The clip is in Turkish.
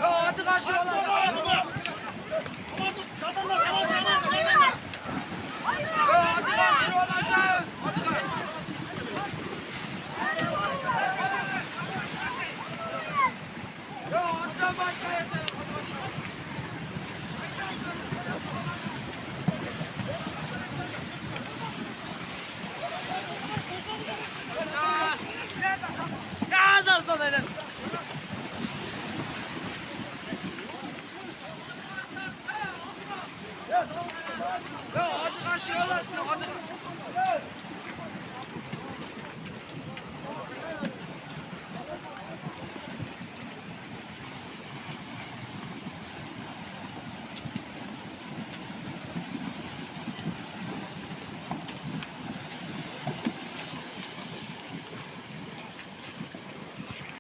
Hadi karşı olasın. Hadi karşı olasın. Hadi başka yese. Gaz aslan edin. Hadi karşı olasın. Hadi.